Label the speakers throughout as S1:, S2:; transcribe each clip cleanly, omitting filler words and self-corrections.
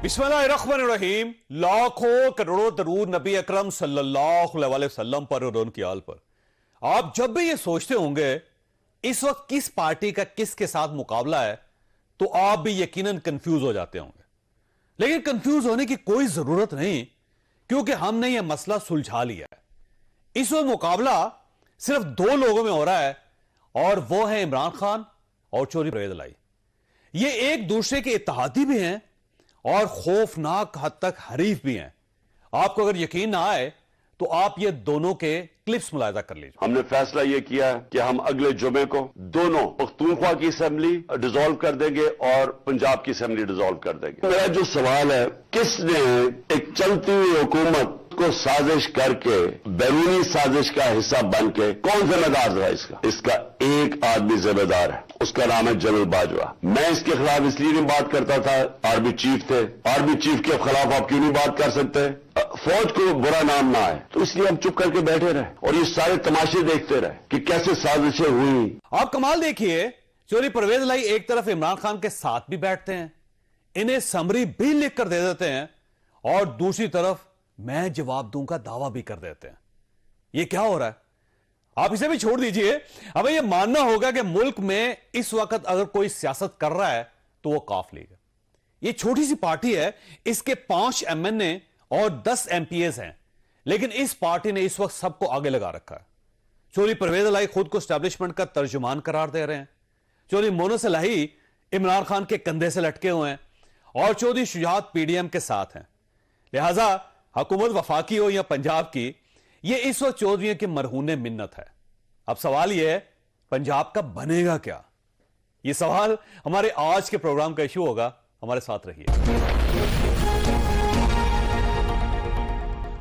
S1: बिस्मिल्लाहिर्रहमानिर्रहीम। लाखों करोड़ों दरूद नबी अकरम सल्लल्लाहु अलैहि वसल्लम पर और उनकी आल पर। आप जब भी ये सोचते होंगे इस वक्त किस पार्टी का किसके साथ मुकाबला है, तो आप भी यकीनन कंफ्यूज हो जाते होंगे। लेकिन कंफ्यूज होने की कोई जरूरत नहीं, क्योंकि हमने यह मसला सुलझा लिया है। इस वक्त मुकाबला सिर्फ दो लोगों में हो रहा है, और वो है इमरान खान और चौधरी परवेज इलाही। ये एक दूसरे के इत्तेहादी भी हैं और खौफनाक हद तक हरीफ भी हैं। आपको अगर यकीन ना आए तो आप ये दोनों के क्लिप्स मुलाहिजा कर लीजिए।
S2: हमने फैसला ये किया कि हम अगले जुमे को दोनों पख्तूनख्वा की असेंबली डिसॉल्व कर देंगे और पंजाब की असेंबली डिसॉल्व कर देंगे। मेरा जो सवाल है, किसने एक चलती हुई हुकूमत को साजिश करके बैरूनी साजिश का हिस्सा बन के कौन जिम्मेदार था? इसका एक आदमी जिम्मेदार है, उसका नाम है जनरल बाजवा। मैं इसके खिलाफ इसलिए नहीं बात करता था, आर्मी चीफ थे। आर्मी चीफ के खिलाफ आप क्यों नहीं बात कर सकते? फौज को बुरा नाम ना आए, तो इसलिए हम चुप करके बैठे रहे और ये सारे तमाशे देखते रहे कि कैसे साजिशें हुई।
S1: आप कमाल देखिए, चौधरी परवेज इलाही एक तरफ इमरान खान के साथ भी बैठते हैं, इन्हें समरी भी लिख कर दे देते हैं, और दूसरी तरफ मैं जवाब दूंगा दावा भी कर देते हैं। ये क्या हो रहा है? आप इसे भी छोड़ दीजिए। अब यह मानना होगा कि मुल्क में इस वक्त अगर कोई सियासत कर रहा है तो वो काफ लीग है। ये छोटी सी पार्टी है, इसके 5 MNA और 10 MPs हैं, लेकिन इस पार्टी ने इस वक्त सबको आगे लगा रखा है। चौधरी परवेज इलाही खुद को एस्टैब्लिशमेंट का तर्जुमान करार दे रहे हैं, चौधरी मोनस इलाही इमरान खान के कंधे से लटके हुए हैं, और चौधरी शुजात PDM के साथ हैं। लिहाजा हुकूमत वफाकी हो या पंजाब की, यह इस वक्त चौधरी की मरहून मिन्नत है। अब सवाल यह है, पंजाब का बनेगा क्या? यह सवाल हमारे आज के प्रोग्राम का इशू होगा। हमारे साथ रहिए।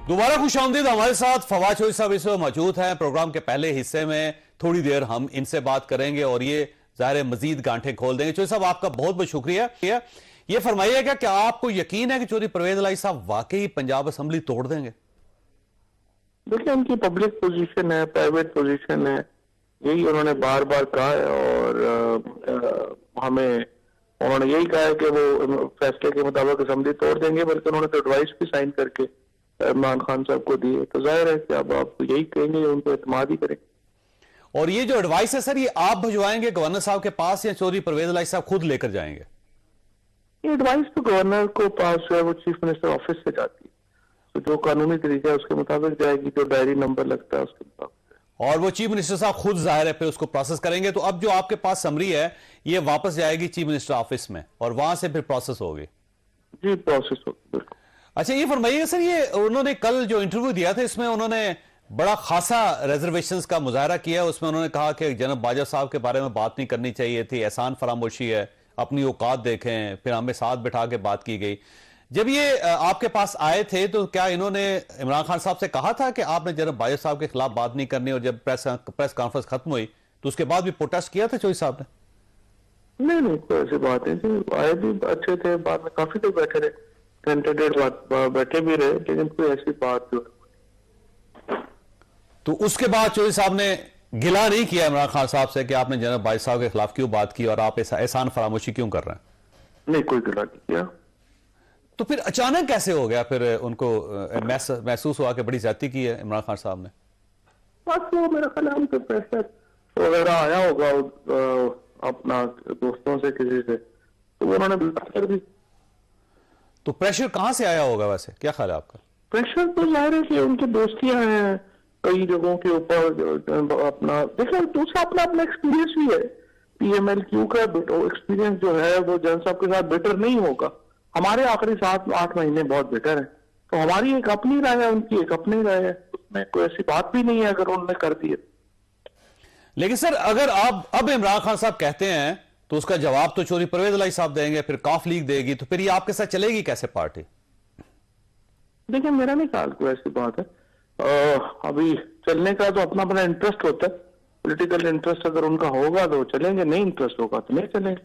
S1: दोबारा खुशामदीद। हमारे साथ फवाद चौधरी साहब इस वक्त मौजूद हैं। प्रोग्राम के पहले हिस्से में थोड़ी देर हम इनसे बात करेंगे और ये ज़ाहिर मजीद गांठें खोल देंगे। चौधरी साहब, आपका बहुत बहुत शुक्रिया। ये फरमाइएगा, क्या आपको यकीन है कि चौधरी परवेज इलाही साहब वाकई पंजाब असेंबली तोड़ देंगे?
S3: देखिए, उनकी पब्लिक पोजीशन है, प्राइवेट पोजीशन है, यही उन्होंने बार बार कहा है, और हमें उन्होंने यही कहा है कि वो फैसले के मुताबिक असेंबली तोड़ देंगे, बल्कि उन्होंने तो एडवाइस भी साइन करके इमरान खान साहब को दी है। तो जाहिर है कि अब आप यही कहेंगे, उनको एतमाद ही करें।
S1: और ये जो एडवाइस है सर, ये आप भिजवाएंगे गवर्नर साहब के पास या चौधरी परवेज इलाही साहब खुद लेकर जाएंगे?
S3: ये एडवाइस तो गवर्नर को पास जो है वो चीफ मिनिस्टर ऑफिस से जाती है, तो जो कानूनी तरीका है उसके मुताबिक जाएगी, जो डायरी नंबर लगता है उसके मुताबिक।
S1: और वो चीफ मिनिस्टर साहब खुद जाहिर है फिर उसको प्रोसेस करेंगे। तो अब जो आपके पास समरी है, ये वापस जाएगी चीफ मिनिस्टर ऑफिस में और वहां से फिर प्रोसेस होगी?
S3: जी, प्रोसेस होगी, बिल्कुल।
S1: अच्छा, ये फरमाइएगा सर, ये उन्होंने कल जो इंटरव्यू दिया था, इसमें उन्होंने बड़ा खासा रिजर्वेशंस का मुजाहरा किया। उसमें उन्होंने कहा कि जनाब बाजवा साहब के बारे में बात नहीं करनी चाहिए थी, एहसान फरामोशी है, अपनी औकात देखें। फिर हमें साथ बिठा के बात की गई। जब ये आपके पास आए थे तो क्या इन्होंने इमरान खान साहब से कहा था कि आपने जनाब बाजवा साहब के खिलाफ बात नहीं करनी, और जब प्रेस कॉन्फ्रेंस खत्म हुई तो उसके बाद भी प्रोटेस्ट किया था चौधरी साहब ने?
S3: नहीं, कोई ऐसी बात नहीं। आए भी अच्छे थे, बाद में काफी लोग बैठे रहे, बैठे भी रहे, लेकिन कोई ऐसी बात जो।
S1: तो उसके बाद चौधरी साहब ने गिला नहीं किया इमरान खान साहब से कि आपने जनाब बाजवा साहब के खिलाफ क्यों बात की और आप एहसान फरामोशी क्यों कर रहे हैं?
S3: नहीं, कोई गिला नहीं किया। तो
S1: फिर अचानक कैसे हो गया? फिर उनको महसूस हुआ कि बड़ी ज्यादती की है इमरान खान साहब ने?
S3: बस वो मेरा ख्याल है प्रेशर वगैरह आया होगा अपना दोस्तों से, किसी से, तो उन्होंने बात कर दी।
S1: तो प्रेशर कहां से आया होगा वैसे, क्या ख्याल है आपका?
S3: प्रेशर तो जाहिर है कि उनकी दोस्तियां हैं कई जगहों के ऊपर। अपना देखिए, दूसरा अपना एक्सपीरियंस भी है। PMLQ का एक्सपीरियंस जो है वो जन साहब के साथ बेटर नहीं होगा। हमारे आखिरी 7-8 महीने बहुत बेटर है। तो हमारी एक अपनी राय है, उनकी एक अपनी राय है, उसमें कोई ऐसी बात भी नहीं है अगर उन्होंने कर दी है।
S1: लेकिन सर, अगर आप अब इमरान खान साहब कहते हैं तो उसका जवाब तो चौधरी परवेज इलाही साहब देंगे, फिर काफ लीग देगी, तो फिर ये आपके साथ चलेगी कैसे पार्टी?
S3: देखिए, मेरा नहीं ख्याल कोई ऐसी बात है। अभी चलने का तो अपना इंटरेस्ट होता है, पॉलिटिकल इंटरेस्ट अगर उनका होगा तो चलेंगे, नहीं इंटरेस्ट होगा तो नहीं चलेंगे।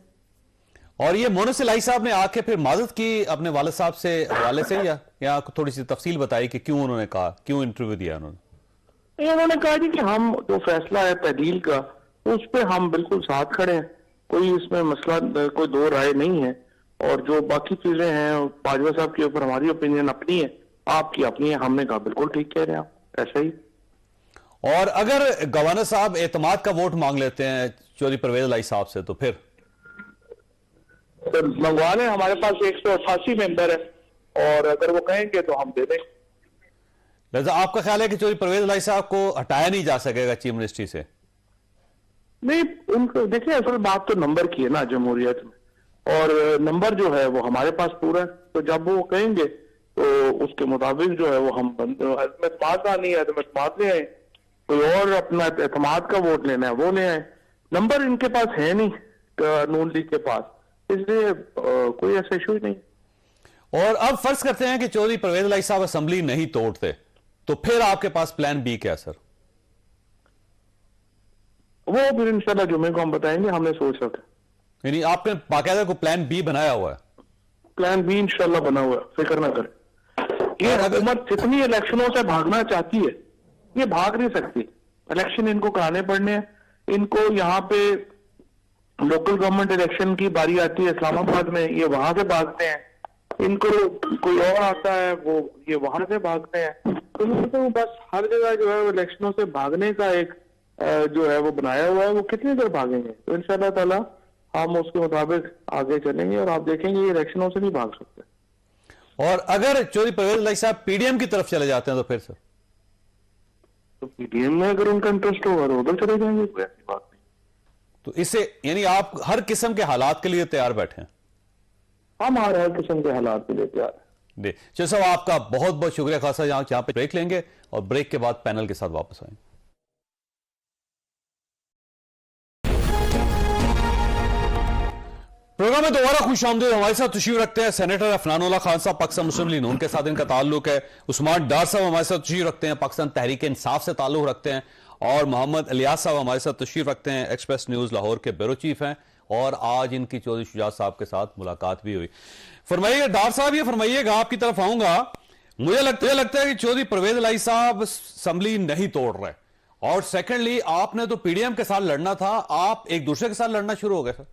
S1: और ये मोनस इलाही साहब ने आके फिर माजरत की अपने वालिद साहब से हवाले से, या थोड़ी सी तफसील बताई कि क्यों उन्होंने कहा, क्यों इंटरव्यू दिया उन्होंने?
S3: उन्होंने कहा कि हम जो फैसला है तहलील का, उस पर हम बिल्कुल साथ खड़े हैं, कोई इसमें मसला, कोई दो राय नहीं है। और जो बाकी चीजें हैं बाजवा साहब के ऊपर हमारी ओपिनियन अपनी है, आपकी अपनी है। हमने कहा बिल्कुल ठीक कह रहे हैं आप, ऐसा ही।
S1: और अगर गवर्नर साहब एतमाद का वोट मांग लेते हैं चौधरी परवेज लाई साहब से, तो फिर
S3: तो मंगवा लें, हमारे पास 188 मेंबर है और अगर वो कहेंगे तो हम दे देंगे।
S1: लिहाजा आपका ख्याल है कि चौधरी परवेज लाई साहब को हटाया नहीं जा सकेगा चीफ मिनिस्ट्री से?
S3: नहीं, उनको देखिए असल बात तो नंबर की है ना जमहूरियत में, और नंबर जो है वो हमारे पास पूरा है। तो जब वो कहेंगे तो उसके मुताबिक जो है वो हम एतमाद का नहीं है तो एतमाद ले आए, कोई और अपना एतमाद का वोट लेना है वो ले आए। नंबर इनके पास है नहीं नून लीग के पास, इसलिए कोई ऐसा इशू ही नहीं।
S1: और अब फर्ज करते हैं कि चौधरी परवेज लाई साहब असेंबली नहीं तोड़ते, तो फिर आपके पास प्लान बी क्या सर?
S3: वो फिर इंशाल्लाह जुमे को हम बताएंगे, हमने सोच रखा।
S1: यानी आपने बाकायदा को प्लान बी बनाया हुआ है?
S3: प्लान बी इंशाल्लाह बना हुआ है, फिक्र ना करें। ये हुकूमत जितनी इलेक्शनों से भागना चाहती है ये भाग नहीं सकती। इलेक्शन इनको कराने पड़ने हैं। इनको यहाँ पे लोकल गवर्नमेंट इलेक्शन की बारी आती है इस्लामाबाद में, ये वहां से भागते हैं। इनको कोई और आता है वो ये वहां से भागते हैं। तो बस हर जगह जो है इलेक्शनों से भागने का एक जो है वो बनाया हुआ है। वो कितनी देर भागेंगे? तो इंशाल्लाह ताला हम उसके मुताबिक आगे चलेंगे और आप देखेंगे ये इलेक्शनों से नहीं भाग सकते।
S1: और अगर चौधरी परवेज लाई साहब पीडीएम की तरफ चले जाते हैं तो फिर सर?
S3: तो पीडीएम में अगर उनका इंटरेस्ट होगा तो उधर चले जाएंगे, कोई ऐसी बात नहीं।
S1: तो इससे यानी आप हर किस्म के हालात के लिए तैयार बैठे हैं?
S3: हम हर किस्म के हालात के लिए तैयार है।
S1: चलो साहब, आपका बहुत बहुत शुक्रिया खासा। यहाँ पे ब्रेक लेंगे और ब्रेक के बाद पैनल के साथ वापस आएंगे। प्रोग्राम में दोबारा खुश आमदीद। हमारे साथ तशरीफ रखते हैं सेनेटर अफनानुल्लाह खान साहब, पाकिस्तान मुस्लिम लीग नून के साथ इनका ताल्लुक है। उस्मान डार साहब हमारे साथ तशरीफ रखते हैं, पाकिस्तान तहरीक इंसाफ से ताल्लुक रखते हैं। और मोहम्मद इलियास साहब हमारे साथ तशरीफ रखते हैं, एक्सप्रेस न्यूज लाहौर के ब्यूरो चीफ हैं। और आज इनकी चौधरी शुजात साहब के साथ मुलाकात भी हुई। फरमाइएगा डार साहब, ये फरमाइएगा, आपकी तरफ आऊंगा। मुझे लगता है कि चौधरी परवेज लाई साहब असेंबली नहीं तोड़ रहे, और सेकेंडली आपने तो पीडीएम के साथ लड़ना था, आप एक दूसरे के साथ लड़ना शुरू हो गए सर।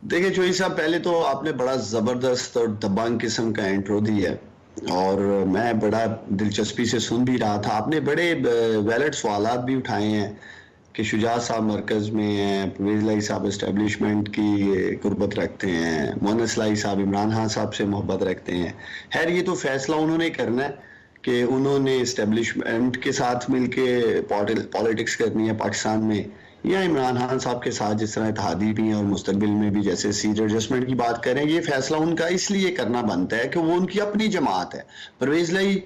S4: देखिए चौधरी साहब, पहले तो आपने बड़ा जबरदस्त और दबंग किस्म का इंट्रो दिया और मैं बड़ा दिलचस्पी से सुन भी रहा था। आपने बड़े वैलिड सवालात भी उठाए हैं कि शुजात साहब मरकज में हैं, परवेज लाई साहब एस्टेब्लिशमेंट की कुर्बत रखते हैं, मोनस लाई साहब इमरान खान साहब से मोहब्बत रखते हैं। खैर ये तो फैसला उन्होंने करना है कि उन्होंने एस्टेब्लिशमेंट के साथ मिलके पॉलिटिक्स करनी है पाकिस्तान में, या इमरान खान साहब के साथ जिस तरह इत्तेहादी भी हैं और मुस्तकबिल में भी जैसे सीट एडजस्टमेंट की बात करें। ये फैसला उनका इसलिए करना बनता है कि वो उनकी अपनी जमात है। परवेज लाई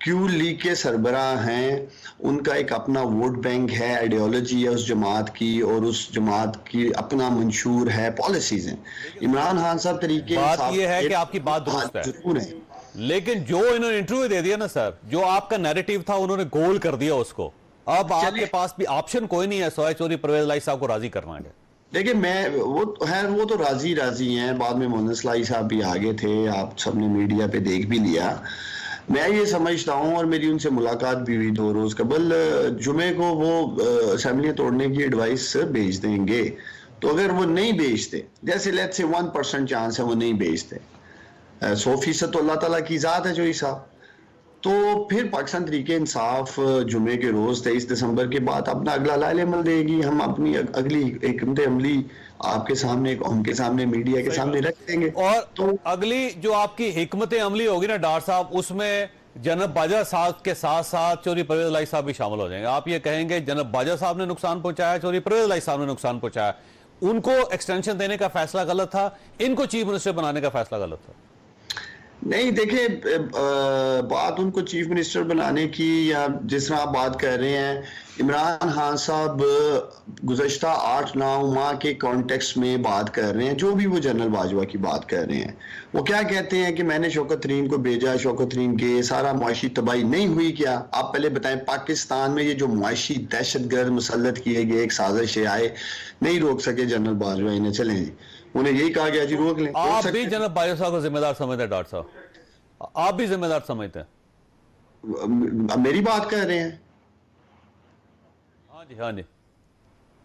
S4: क्यू लीग के सरबराह हैं, उनका एक अपना वोट बैंक है, आइडियोलॉजी है उस जमात की, और उस जमात की अपना मंशूर है, पॉलिसीज हैं। इमरान खान साहब तरीके
S1: बात ये है कि आपकी बात दुरुस्त है,
S4: जरूर है,
S1: लेकिन जो इन्होंने इंटरव्यू दे दिया ना सर, जो आपका नैरेटिव था उन्होंने गोल कर दिया उसको। अब आपके पास भी ऑप्शन कोई नहीं है सवाए चौधरी परवेज लाई साहब को राजी करना है।
S4: देखिए मैं वो तो राजी हैं। बाद में मोनस लाई साहब भी आगे थे, आप सबने मीडिया पे देख भी लिया। मैं ये समझता हूँ, और मेरी उनसे मुलाकात भी हुई 2 रोज कबल, जुमे को वो असेंबलियां तोड़ने की एडवाइस भेज देंगे। तो अगर वो नहीं भेजते, जैसे लेट्स से 1% चांस है वो नहीं भेजते, 100% तो अल्लाह ताला की जात है चौधरी साहब, तो फिर पाकिस्तान तरीके इंसाफ जुमे के रोज 23 दिसंबर के बाद अपना अगला लाइल अमल देगी। हम अपनी अगली हिकमत अमली आपके सामने, उनके सामने, मीडिया के सामने रख देंगे।
S1: और तो अगली जो आपकी हिकमत अमली होगी ना डार साहब, उसमें जनरल बाजवा साहब के साथ साथ चौधरी परवेज लाई साहब भी शामिल हो जाएंगे। आप ये कहेंगे जनरल बाजवा साहब ने नुकसान पहुंचाया, चौधरी परवेज लाई साहब ने नुकसान पहुंचाया, उनको एक्सटेंशन देने का फैसला गलत था, इनको चीफ मिनिस्टर बनाने का फैसला गलत था।
S4: नहीं देखिए, बात उनको चीफ मिनिस्टर बनाने की या जिस तरह आप बात कर रहे हैं, इमरान खान साहब गुज़श्ता 8-9 माह के कॉन्टेक्स्ट में बात कर रहे हैं। जो भी वो जनरल बाजवा की बात कर रहे हैं, वो क्या कहते हैं कि मैंने शौकत तरीन को भेजा, शौकत तरीन के सारा मुआशी तबाही नहीं हुई क्या? आप पहले बताएं, पाकिस्तान में ये जो मुआशी दहशतगर्द मुसल्लत किए गए एक साजिश आए, नहीं रोक सके जनरल बाजवा इन्हें, चलें जी, उन्हें यही कहा गया जी रोक लें।
S1: आप भी जनरल बाजवा साहब को जिम्मेदार समझते हैं डॉक्टर साहब, आप भी जिम्मेदार समझते हैं?
S4: मेरी बात कर रहे हैं?
S1: हाँ जी, हाँ जी।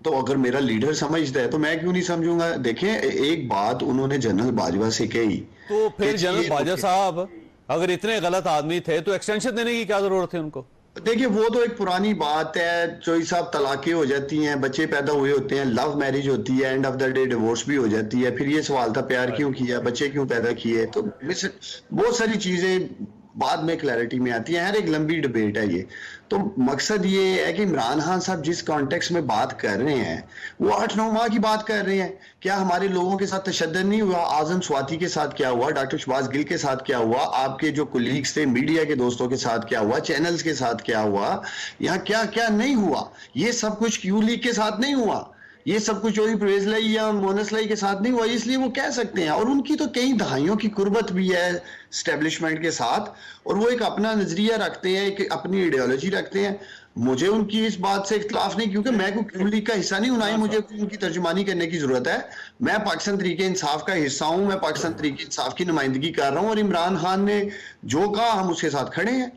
S4: तो अगर मेरा लीडर समझता है तो मैं क्यों नहीं समझूंगा। देखें, एक बात उन्होंने जनरल बाजवा से कही
S1: तो फिर
S4: कि
S1: जनरल बाजवा साहब अगर इतने गलत आदमी थे तो एक्सटेंशन देने की क्या जरूरत है उनको?
S4: देखिए, वो तो एक पुरानी बात है। चोई साहब, तलाकें हो जाती हैं, बच्चे पैदा हुए होते हैं, लव मैरिज होती है, end of the day divorce भी हो जाती है। फिर ये सवाल था प्यार क्यों किया, बच्चे क्यों पैदा किए। तो बहुत सारी चीजें बाद में क्लैरिटी में आती है। हर एक लंबी डिबेट है ये। तो मकसद ये है कि इमरान खान साहब जिस कॉन्टेक्स्ट में बात कर रहे हैं वो 8-9 माह की बात कर रहे हैं। क्या हमारे लोगों के साथ तशद्दुद नहीं हुआ? आजम स्वाति के साथ क्या हुआ, डॉक्टर शहबाज गिल के साथ क्या हुआ, आपके जो कुलीग्स थे मीडिया के दोस्तों के साथ क्या हुआ, चैनल्स के साथ क्या हुआ, यहाँ क्या क्या नहीं हुआ। ये सब कुछ क्यू लीग के साथ नहीं हुआ, ये सब कुछ चौधरी परवेज लाई या मोनस लाई के साथ नहीं हुआ, इसलिए वो कह सकते हैं। और उनकी तो कई दहाइयों की कुर्बत भी है स्टैब्लिशमेंट के साथ, और वो एक अपना नजरिया रखते हैं, एक अपनी आइडियोलॉजी रखते हैं। मुझे उनकी इस बात से इख्तिलाफ नहीं, क्योंकि मैं कोई क्यू लीग का हिस्सा नहीं हूं, ना ही मुझे उनकी तर्जुमानी करने की जरूरत है। मैं पाकिस्तान तहरीक इंसाफ का हिस्सा हूं, मैं पाकिस्तान तहरीक इंसाफ की नुमाइंदगी कर रहा हूं, और इमरान खान ने जो कहा हम उसके साथ खड़े हैं।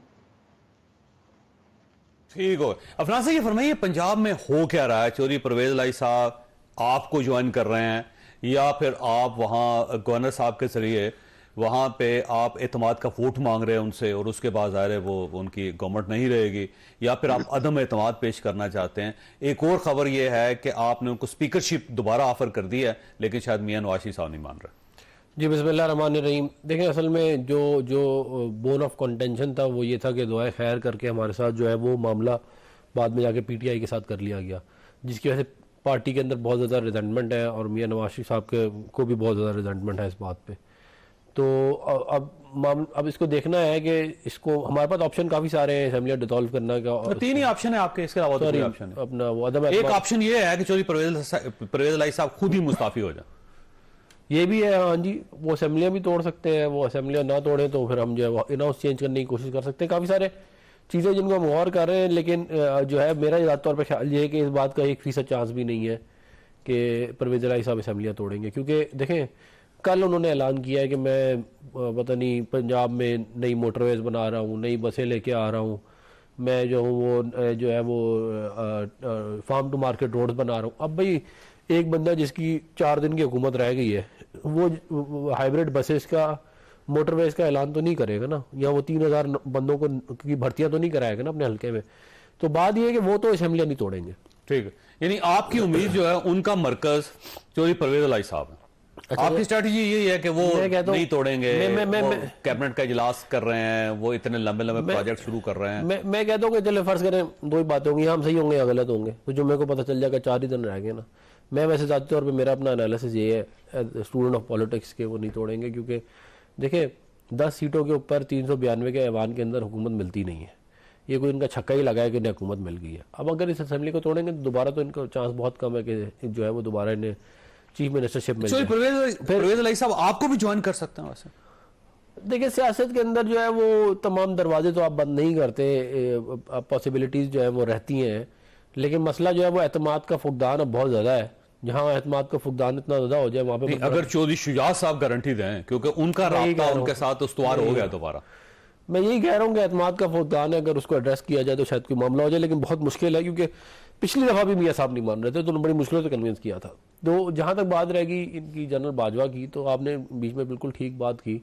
S1: ठीक हो। अफनान साहब ये फरमाइए, पंजाब में हो क्या रहा है? चौधरी परवेज लाई साहब आपको ज्वाइन कर रहे हैं या फिर आप वहां गवर्नर साहब के जरिए वहां पे आप एतमाद का वोट मांग रहे हैं उनसे, और उसके बाद ज़ाहिर है वो उनकी गवर्नमेंट नहीं रहेगी, या फिर आप अदम एतमाद पेश करना चाहते हैं? एक और खबर ये है कि आपने उनको स्पीकरशिप दोबारा ऑफर कर दी है, लेकिन शायद मियां नवाज शरीफ साहब नहीं मान रहे।
S5: जी, बिस्मिल्लाह रहमान रहीम। देखें, असल में जो बोन ऑफ कंटेंशन था वो ये था कि दुआए खैर करके हमारे साथ जो है वो मामला बाद में जाके पीटीआई के साथ कर लिया गया, जिसकी वजह से पार्टी के अंदर बहुत ज़्यादा रिजेंटमेंट है, और मियां नवाज शरीफ साहब को भी बहुत ज़्यादा रिजेंटमेंट है इस बात पे। तो अब इसको देखना है कि इसको, हमारे पास ऑप्शन काफ़ी सारे हैं असेंबली डिसॉल्व करना का।
S1: तो 3 ही ऑप्शन है आपके, इसके अलावा तो कोई ऑप्शन है?
S5: अपना वो अदम
S1: एक ऑप्शन ये है कि चौधरी परवेज लाई साहब खुद ही मुस्ताफी हो जाए,
S5: ये भी है। हाँ जी, वो असेंबलियाँ भी तोड़ सकते हैं, वो असेंबलियाँ ना तोड़ें तो फिर हम जो है इन हाउस चेंज करने की कोशिश कर सकते हैं। काफ़ी सारे चीज़ें जिनको हम गौर कर रहे हैं, लेकिन जो है मेरा ज़्यादा तौर पर ख्याल ये है कि इस बात का 1% चांस भी नहीं है कि परवेज लाई साहब असेंबलियाँ तोड़ेंगे। क्योंकि देखें, कल उन्होंने ऐलान किया है कि मैं पता नहीं पंजाब में नई मोटरवेज बना रहा हूँ, नई बसें लेके आ रहा हूँ, मैं जो हूँ वो जो है वो फार्म टू मार्केट रोड्स बना रहा हूँ। अब भाई एक बंदा जिसकी 4 दिन की हुकूमत रह गई है, वो हाइब्रिड बसेस का, मोटरवेज का ऐलान तो नहीं करेगा ना, या वो 3000 बंदों की भर्तियां तो नहीं कराएगा ना अपने हल्के में। तो बात ये है कि वो तो असेंबलियां नहीं तोड़ेंगे।
S1: ठीक है, यानी आपकी उम्मीद जो है उनका मरकज चौधरी परवेज लाई साहब है।
S5: अच्छा,
S1: आपकी स्ट्रेटजी यही है कि वो नहीं तोड़ेंगे,
S5: मैं
S1: कैबिनेट का इजलास कर रहे हैं, वो इतने लंबे लंबे प्रोजेक्ट शुरू कर रहे हैं।
S5: मैं कहता हूँ कि चले फर्ज करें 2 ही बातें होंगी, हम सही होंगे या गलत होंगे, तो जो मेरे को पता चल जाएगा 4 ही दिन रह गए ना। मैं वैसे ज़ाती तौर पे मेरा अपना एनालिसिस ये है स्टूडेंट ऑफ पॉलिटिक्स के, वो नहीं तोड़ेंगे। क्योंकि देखिए 10 सीटों के ऊपर 392 के ऐवान के अंदर हुकूमत मिलती नहीं है। ये कोई इनका छक्का ही लगाया कि इन्हें हुकूमत मिल गई है। अब अगर इस असेंबली को तोड़ेंगे तो दोबारा तो इनका चांस बहुत कम है कि जो है वो दोबारा इन्हें चीफ मिनिस्टरशिप मिल जाए।
S1: परवेज लाई साहब आपको भी ज्वाइन कर सकते हैं वैसे।
S5: देखिए, सियासत के अंदर जो है वो तमाम दरवाजे तो आप बंद नहीं करते, पॉसिबिलिटीज़ जो है वो रहती हैं, लेकिन मसला जो है वो एतमाद का फुकदान अब बहुत ज़्यादा है। जहाँ एतमाद का फुकदान इतना ज़्यादा हो जाए वहाँ पे
S1: अगर चौधरी शुजात साहब गारंटी दें, क्योंकि उनका राब्ता उनके साथ उस्तवार हो गया दोबारा,
S5: मैं यही कह रहा हूँ कि एतमाद का फुकदान है, अगर उसको एड्रेस किया जाए तो शायद कोई मामला हो जाए, लेकिन बहुत मुश्किल है। क्योंकि पिछली दफ़ा भी मियाँ साहब नहीं मान रहे थे, तो उन्होंने बड़ी मुश्किलों से कन्विंस किया था। तो जहाँ तक बात रहेगी इनकी जनरल बाजवा की, तो आपने बीच में बिल्कुल ठीक बात की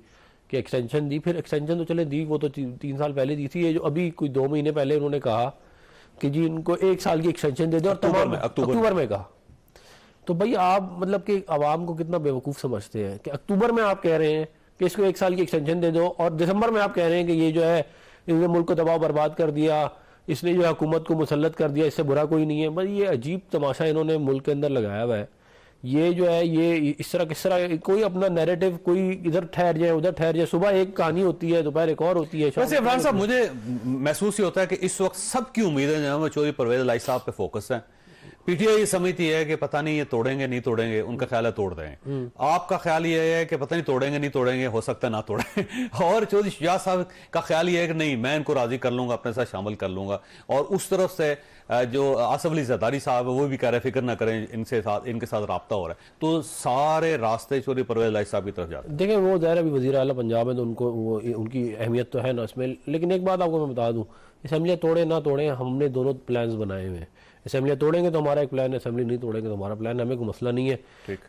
S5: कि एक्सटेंशन दी। फिर एक्सटेंशन तो चले दी, वो तो 3 साल पहले दी थी। ये जो अभी कोई 2 महीने पहले उन्होंने कहा कि जी इनको 1 साल की एक्सटेंशन दे दें, और तमाम अक्टूबर में कहा। तो भाई आप मतलब कि आवाम को कितना बेवकूफ़ समझते हैं कि अक्टूबर में आप कह रहे हैं कि इसको 1 साल की एक्सटेंशन दे दो, और दिसंबर में आप कह रहे हैं कि ये जो है इसने मुल्क को तबाह बर्बाद कर दिया, इसने जो है हुकूमत को मुसल्लत कर दिया, इससे बुरा कोई नहीं है। बस ये अजीब तमाशा इन्होंने मुल्क के अंदर लगाया हुआ है। ये जो है ये इस तरह किस तरह कोई अपना नैरेटिव, कोई इधर ठहर जाए उधर ठहर जाए, सुबह एक कहानी होती है, दोपहर एक और होती है।
S1: वैसे इमरान साहब, मुझे महसूस ही होता है कि इस वक्त सबकी उम्मीदें जो है वो चौधरी परवेज लाई साहब पे फोकस है। पीटीआई ये समझती है कि पता नहीं ये तोड़ेंगे नहीं तोड़ेंगे, उनका ख्याल है तोड़ दें। आपका ख्याल ये है कि पता नहीं तोड़ेंगे नहीं तोड़ेंगे, हो सकता है ना तोड़ें। और चौधरी शुजात साहब का ख्याल ये है कि नहीं, मैं इनको राजी कर लूंगा, अपने साथ शामिल कर लूंगा। और उस तरफ से जो आसफ अली जरदारी साहब है वो भी कह रहे फिक्र ना करें, इनके साथ राब्ता हो रहा है। तो सारे रास्ते चौधरी परवेज लाई साहब की तरफ जाते हैं।
S5: देखिए, वो ज़ाहिर अभी वज़ीर आला पंजाब है, तो उनको वो उनकी अहमियत तो है ना इसमें। लेकिन एक बात आपको मैं बता दूं, असेंबलियाँ तोड़े ना तोड़े, हमने दोनों प्लान्स बनाए हुए हैं। असेंबलियाँ तोड़ेंगे तो हमारा एक प्लान है, असेंबली नहीं तोड़ेंगे तो हमारा प्लान है, हमें कोई मसला नहीं है।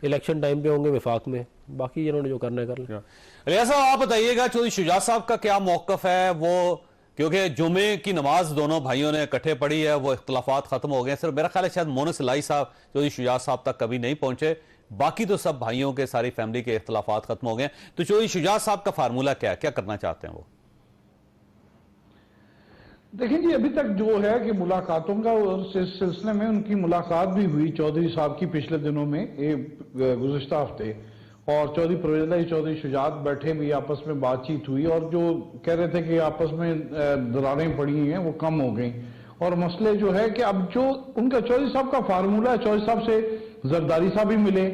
S5: इलेक्शन टाइम पे होंगे विफाक में, बाकी इन्होंने जो करना है कर लें।
S1: लिया साहब आप बताइएगा चौधरी शुजात साहब का क्या मौकफ है, वो क्योंकि जुमे की नमाज दोनों भाइयों ने इकट्ठे पढ़ी है, वो इख्तलाफात खत्म हो गए। सिर्फ मेरा ख्याल है शायद मोनस इलाही साहब चौधरी शुजात साहब तक कभी नहीं पहुंचे, बाकी तो सब भाइयों के, सारी फैमिली के इख्तलाफात खत्म हो गए। तो चौधरी शुजात साहब का फार्मूला क्या करना चाहते हैं वो?
S6: देखिए जी, अभी तक जो है कि मुलाकातों का इस सिलसिले में उनकी मुलाकात भी हुई चौधरी साहब की पिछले दिनों में, गुज़िश्ता हफ्ते, और चौधरी परवेज़ इलाही चौधरी शुजात बैठे भी, आपस में बातचीत हुई और जो कह रहे थे कि आपस में दरारें पड़ी हैं वो कम हो गई। और मसले जो है कि अब जो उनका चौधरी साहब का फार्मूला है, चौधरी साहब से जरदारी साहब भी मिले,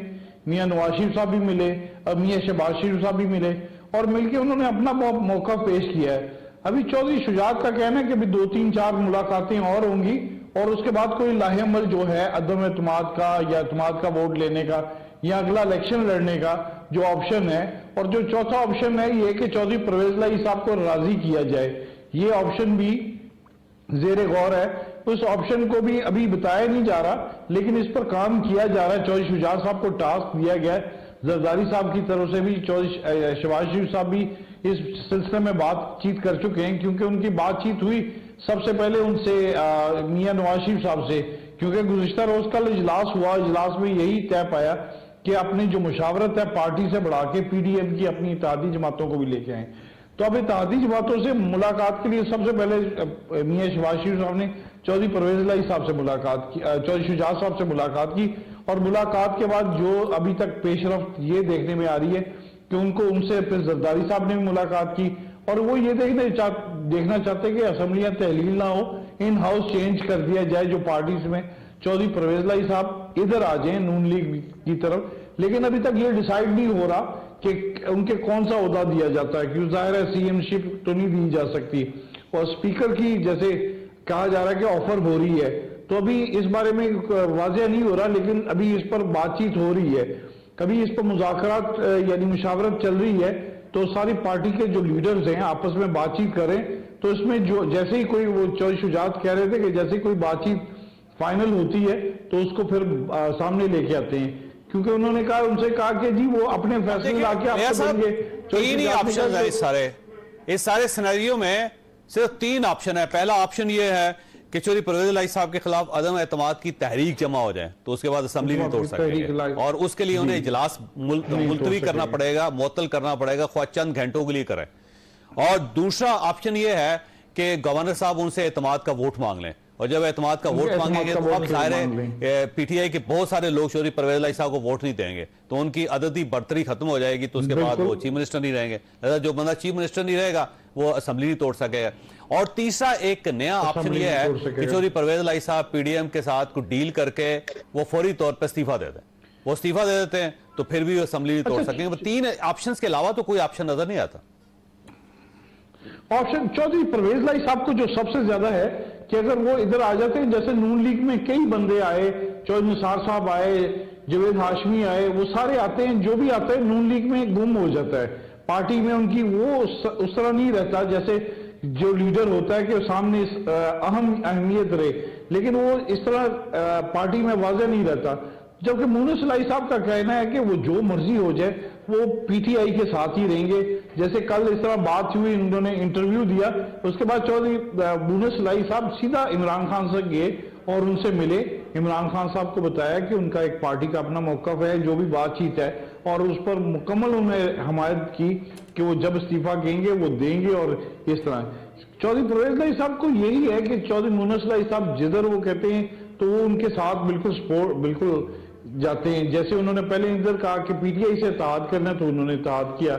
S6: मियाँ नवाज शरीफ साहब भी मिले और मियाँ शहबाज शरीफ साहब भी मिले और मिलके उन्होंने अपना मौका पेश किया है। अभी चौधरी शुजात का कहना है कि अभी 2-3-4 मुलाकातें और होंगी और उसके बाद कोई लाहेअमल जो है अदम एतमाद का या एतमाद का वोट लेने का या अगला इलेक्शन लड़ने का जो ऑप्शन है, और जो चौथा ऑप्शन है ये कि चौधरी परवेज़ इलाही साहब को राजी किया जाए, ये ऑप्शन भी जेर गौर है। उस ऑप्शन को भी अभी बताया नहीं जा रहा, लेकिन इस पर काम किया जा रहा है। चौधरी शुजात साहब को टास्क दिया गया है, जरदारी साहब की तरफ से भी, चौधरी शहबाज शरीफ साहब भी इस सिलसिले में बातचीत कर चुके हैं, क्योंकि उनकी बातचीत हुई सबसे पहले उनसे मियाँ नवाज शरीफ साहब से, क्योंकि गुज़िश्ता रोज कल इजलास हुआ, इजलास में यही तय पाया कि अपनी जो मुशावरत है पार्टी से बढ़ा के पीडीएम की अपनी इत्तेहादी जमातों को भी लेके आए। तो अब इत्तेहादी जमातों से मुलाकात के लिए सबसे पहले मियाँ शहबाज शरीफ साहब ने चौधरी परवेज़ इलाही साहब से मुलाकात की, चौधरी शुजात साहब से मुलाकात की, और मुलाकात के बाद जो अभी तक पेशरफ्त ये देखने में आ रही है कि उनसे फिर जरदारी साहब ने भी मुलाकात की और वो ये देखना चाहते कि असेंबलियां तहलील ना हो, इन हाउस चेंज कर दिया जाए जो पार्टीज में, चौधरी परवेज़ इलाही साहब इधर आ जाएं नून लीग की तरफ। लेकिन अभी तक ये डिसाइड नहीं हो रहा कि उनके कौन सा ओहदा दिया जाता है, क्योंकि जाहिर है सीएमशिप तो नहीं दी जा सकती, और स्पीकर की जैसे कहा जा रहा है कि ऑफर हो रही है, तो अभी इस बारे में वाज़ेह नहीं हो रहा, लेकिन अभी इस पर बातचीत हो रही है। कभी इस पर मुज़ाकरात यानी मुशावरत चल रही है, तो सारी पार्टी के जो लीडर्स हैं आपस में बातचीत करें, तो इसमें जो जैसे ही कोई, वो चौधरी शुजात कह रहे थे कि जैसे ही कोई बातचीत फाइनल होती है तो उसको फिर सामने लेके आते हैं, क्योंकि उन्होंने कहा, उनसे कहा कि जी वो अपने फैसले लाके आपको देंगे।
S1: तीन ही ऑप्शन है इस सारे सिनेरियो में, सिर्फ 3 ऑप्शन है। पहला ऑप्शन ये है कि चौधरी परवेज़ इलाही साहब के खिलाफ अदम एतमाद की तहरीक जमा हो जाए, तो उसके बाद असेंबली नहीं तोड़ सकेंगे और उसके लिए उन्हें इजलास मुलतवी करना पड़ेगा, मुअत्तल करना पड़ेगा, ख्वाह चंद घंटों के लिए करें। और दूसरा ऑप्शन ये है कि गवर्नर साहब उनसे एतमाद का वोट मांग लें, और जब एतमाद का वोट मांगेंगे तो अब जाहिर है पीटीआई के बहुत सारे लोग चौधरी परवेज़ इलाही साहब को वोट नहीं देंगे, तो उनकी अददी बढ़तरी खत्म हो जाएगी, तो उसके बाद वो चीफ मिनिस्टर नहीं रहेंगे। जो बंदा चीफ मिनिस्टर नहीं रहेगा वो असेंबली नहीं तोड़ सकेगा। और तीसरा एक नया ऑप्शन ये है कि चौधरी परवेज़ इलाही साहब पीडीएम के साथ कुछ डील करके वो फौरी तौर पर इस्तीफा दे दें, वो इस्तीफा दे देते हैं तो फिर भी वो असेंबली नहीं तोड़ सकेंगे। 3 ऑप्शन के अलावा तो कोई ऑप्शन नजर नहीं आता।
S6: ऑप्शन चौधरी परवेज़ इलाही साहब को जो सबसे ज्यादा है कि अगर वो इधर आ जाते हैं, जैसे नून लीग में कई बंदे आए, चौधरी निसार साहब आए, जवेद हाशमी आए, वो सारे आते हैं, जो भी आते हैं नून लीग में गुम हो जाता है, पार्टी में उनकी वो उस तरह नहीं रहता जैसे जो लीडर होता है कि सामने अहम अहमियत रहे, लेकिन वो इस तरह पार्टी में वाज़ेह नहीं रहता। जबकि मोनस इलाही साहब का कहना है कि वो जो मर्जी हो जाए वो पीटीआई के साथ ही रहेंगे। जैसे कल इस तरह बात हुई, उन्होंने इंटरव्यू दिया, उसके बाद चौधरी मोनस इलाही साहब सीधा इमरान खान से गए और उनसे मिले, इमरान खान साहब को बताया कि उनका एक पार्टी का अपना मौक़िफ़ है, जो भी बातचीत है, और उस पर मुकम्मल उन्हें हमायत की कि वो जब इस्तीफा कहेंगे वो देंगे। और इस तरह चौधरी परवेज़ इलाही साहब को यही है कि चौधरी मोनस इलाही साहब जिधर वो कहते हैं तो वो उनके साथ बिल्कुल जाते हैं। जैसे उन्होंने पहले इधर कहा कि पीटीआई से इत्तेहाद करना, तो उन्होंने इत्तेहाद किया।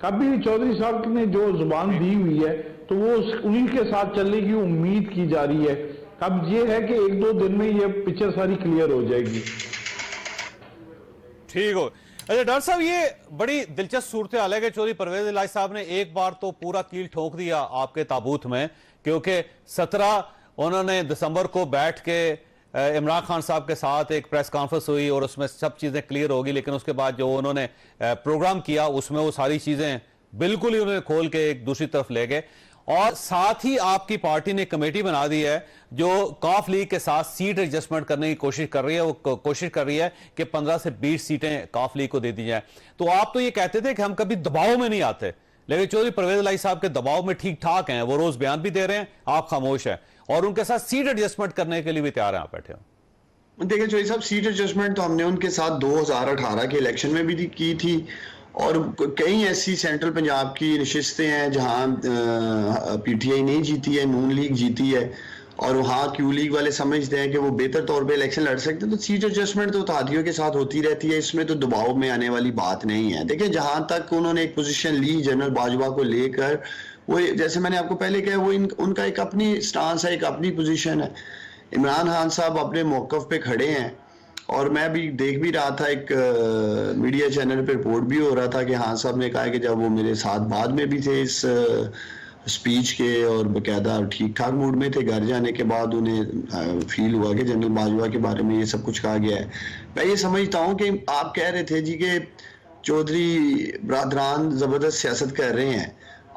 S6: अभी चौधरी साहब ने जो जुबान दी हुई है तो वो उन्हीं के साथ चलने की उम्मीद की जा रही है। अब ये है कि 1-2 दिन में ये पिक्चर सारी क्लियर हो जाएगी।
S1: ठीक हो। अच्छा डॉक्टर साहब, ये बड़ी दिलचस्प सूरत हाल है कि चौधरी परवेज़ इलाही साहब ने एक बार तो पूरा कील ठोक दिया आपके ताबूत में, क्योंकि 17 उन्होंने दिसंबर को बैठ के इमरान खान साहब के साथ एक प्रेस कॉन्फ्रेंस हुई और उसमें सब चीजें क्लियर होगी, लेकिन उसके बाद जो उन्होंने प्रोग्राम किया उसमें वो सारी चीजें बिल्कुल ही उन्होंने खोल के एक दूसरी तरफ ले गए। और साथ ही आपकी पार्टी ने कमेटी बना दी है जो कॉफ लीग के साथ सीट एडजस्टमेंट करने की कोशिश कर रही है। वो कोशिश कर रही है कि 15 से 20 सीटें कॉफ लीग को दे दी जाए। तो आप तो ये कहते थे कि हम कभी दबाव में नहीं आते, लेकिन चौधरी परवेज इलाही साहब के दबाव में ठीक ठाक हैं, वो रोज बयान भी दे रहे हैं, आप खामोश हैं, और उनके साथ सीट एडजस्टमेंट करने के लिए भी तैयार हैं आप बैठे हो।
S4: देखिए चौधरी साहब, सीट एडजस्टमेंट तो हमने उनके साथ 2018 के इलेक्शन में भी की थी, और कई ऐसी सेंट्रल पंजाब की नशिस्तें हैं जहां पीटीआई नहीं जीती है, नून लीग जीती है, और वहाँ क्यू लीग वाले समझते हैं कि वो बेहतर तौर पे इलेक्शन लड़ सकते हैं। तो सीट एडजस्टमेंट तो इत्तेहादियों के साथ होती रहती है, इसमें तो दबाव में आने वाली बात नहीं है। देखिए जहां तक उन्होंने एक पोजीशन ली जनरल बाजवा को लेकर, वो जैसे मैंने आपको पहले कहा, वो उनका एक अपनी स्टांस है, एक अपनी पोजीशन है। इमरान खान साहब अपने मौकफ पे खड़े हैं, और मैं भी देख भी रहा था, एक मीडिया चैनल पे रिपोर्ट भी हो रहा था कि खान साहब ने कहा कि जब वो मेरे साथ बाद में भी थे इस स्पीच के, और बाकायदा ठीक ठाक मूड में थे, घर जाने के बाद उन्हें फील हुआ कि जनरल बाजवा के बारे में ये सब कुछ कहा गया है। मैं ये समझता हूँ कि आप कह रहे थे जी कि चौधरी बरादरान जबरदस्त सियासत कर रहे हैं।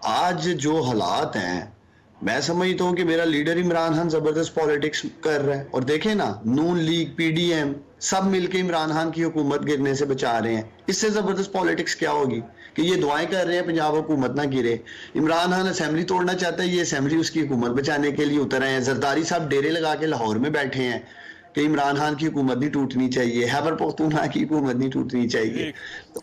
S4: आज जो हालात हैं, मैं समझता हूँ कि मेरा लीडर इमरान खान जबरदस्त पॉलिटिक्स कर रहा है, और देखें ना, नून लीग, पीडीएम सब मिलके इमरान खान की हुकूमत गिरने से बचा रहे हैं। इससे जबरदस्त पॉलिटिक्स क्या होगी कि ये दुआएं कर रहे हैं पंजाब हुकूमत ना गिरे। इमरान खान असेंबली तोड़ना चाहता है, ये असेंबली उसकी हुकूमत बचाने के लिए उतर आए हैं। जरदारी साहब डेरे लगा के लाहौर में बैठे हैं कि इमरान खान की हुकूमत नहीं टूटनी चाहिए, खैबर पख्तूनख्वा की हुकूमत नहीं टूटनी चाहिए।